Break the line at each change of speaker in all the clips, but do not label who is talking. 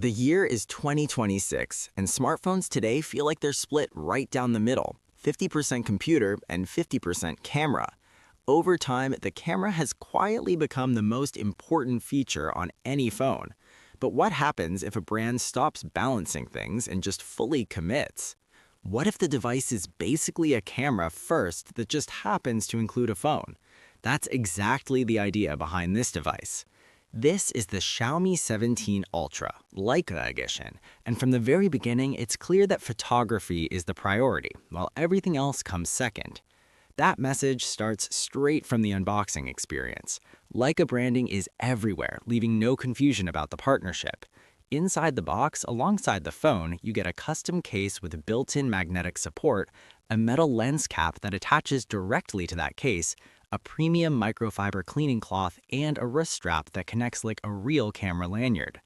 The year is 2026, and smartphones today feel like they're split right down the middle, 50% computer and 50% camera. Over time, the camera has quietly become the most important feature on any phone. But what happens if a brand stops balancing things and just fully commits? What if the device is basically a camera first that just happens to include a phone? That's exactly the idea behind this device. This is the Xiaomi 17 Ultra Leica Edition, and from the very beginning, it's clear that photography is the priority, while everything else comes second. That message starts straight from the unboxing experience. Leica branding is everywhere, leaving no confusion about the partnership. Inside the box, alongside the phone, you get a custom case with built-in magnetic support, a metal lens cap that attaches directly to that case, a premium microfiber cleaning cloth, and a wrist strap that connects like a real camera lanyard.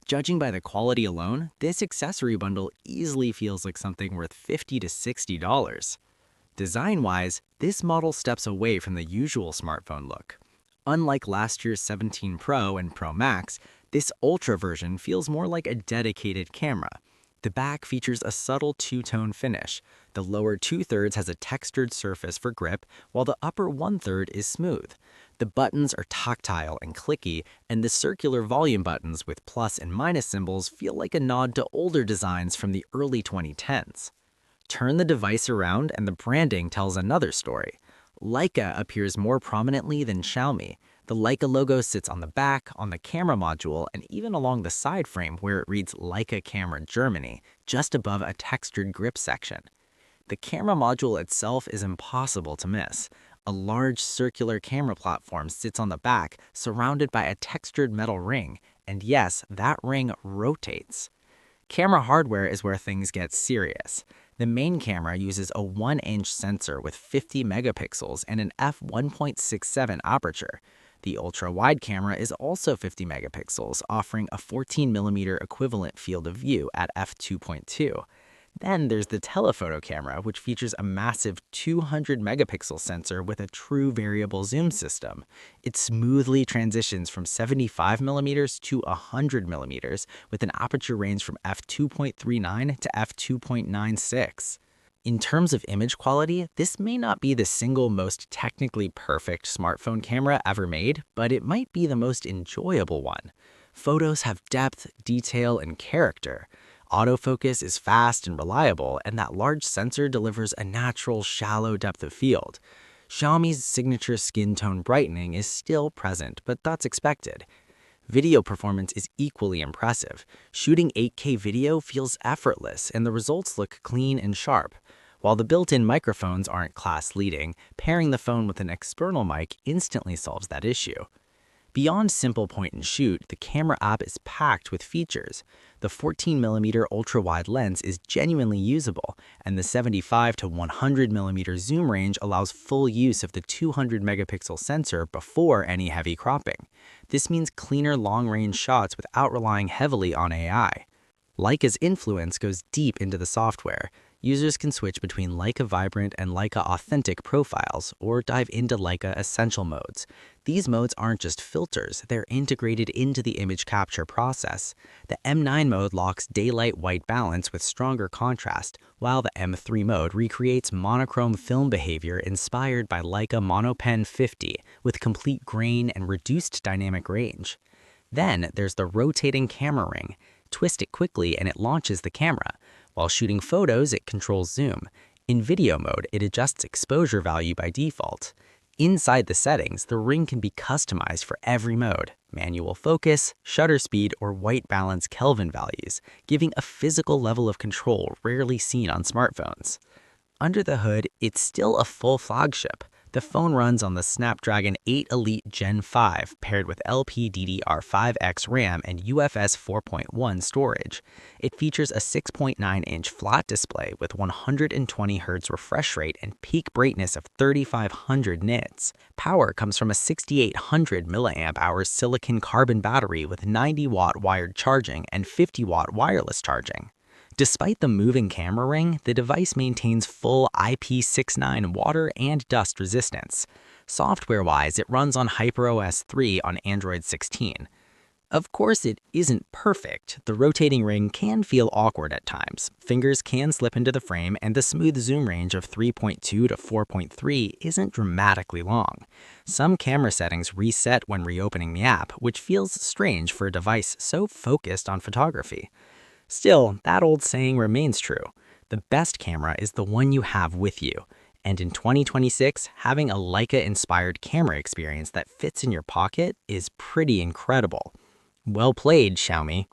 Judging by the quality alone, this accessory bundle easily feels like something worth $50 to $60. Design-wise, this model steps away from the usual smartphone look. Unlike last year's 17 Pro and Pro Max, this Ultra version feels more like a dedicated camera. The back features a subtle two-tone finish. The lower two-thirds has a textured surface for grip, while the upper one-third is smooth. The buttons are tactile and clicky, and the circular volume buttons with plus and minus symbols feel like a nod to older designs from the early 2010s. Turn the device around and the branding tells another story. Leica appears more prominently than Xiaomi. The Leica logo sits on the back, on the camera module, and even along the side frame where it reads Leica Camera Germany, just above a textured grip section. The camera module itself is impossible to miss. A large circular camera platform sits on the back, surrounded by a textured metal ring, and yes, that ring rotates. Camera hardware is where things get serious. The main camera uses a 1-inch sensor with 50 megapixels and an f1.67 aperture. The ultra-wide camera is also 50 megapixels, offering a 14mm equivalent field of view at f2.2. Then there's the telephoto camera, which features a massive 200 megapixel sensor with a true variable zoom system. It smoothly transitions from 75mm to 100mm with an aperture range from f2.39 to f2.96. In terms of image quality, this may not be the single most technically perfect smartphone camera ever made, but it might be the most enjoyable one. Photos have depth, detail, and character. Autofocus is fast and reliable, and that large sensor delivers a natural, shallow depth of field. Xiaomi's signature skin tone brightening is still present, but that's expected. Video performance is equally impressive. Shooting 8K video feels effortless, and the results look clean and sharp. While the built-in microphones aren't class-leading, pairing the phone with an external mic instantly solves that issue. Beyond simple point-and-shoot, the camera app is packed with features. The 14mm ultra-wide lens is genuinely usable, and the 75 to 100mm zoom range allows full use of the 200-megapixel sensor before any heavy cropping. This means cleaner long-range shots without relying heavily on AI. Leica's influence goes deep into the software. Users can switch between Leica Vibrant and Leica Authentic profiles, or dive into Leica Essential modes. These modes aren't just filters, they're integrated into the image capture process. The M9 mode locks daylight white balance with stronger contrast, while the M3 mode recreates monochrome film behavior inspired by Leica MonoPen 50 with complete grain and reduced dynamic range. Then there's the rotating camera ring. Twist it quickly and it launches the camera. While shooting photos, it controls zoom. In video mode, it adjusts exposure value by default. Inside the settings, the ring can be customized for every mode: manual focus, shutter speed, or white balance Kelvin values, giving a physical level of control rarely seen on smartphones. Under the hood, it's still a full flagship. The phone runs on the Snapdragon 8 Elite Gen 5 paired with LPDDR5X RAM and UFS 4.1 storage. It features a 6.9-inch flat display with 120Hz refresh rate and peak brightness of 3500 nits. Power comes from a 6800 mAh silicon carbon battery with 90-watt wired charging and 50-watt wireless charging. Despite the moving camera ring, the device maintains full IP69 water and dust resistance. Software-wise, it runs on HyperOS 3 on Android 16.
Of course, it isn't perfect. The rotating ring can feel awkward at times. Fingers can slip into the frame, and the smooth zoom range of 3.2 to 4.3 isn't dramatically long. Some camera settings reset when reopening the app, which feels strange for a device so focused on photography. Still, that old saying remains true. The best camera is the one you have with you. And in 2026, having a Leica-inspired camera experience that fits in your pocket is pretty incredible. Well played, Xiaomi.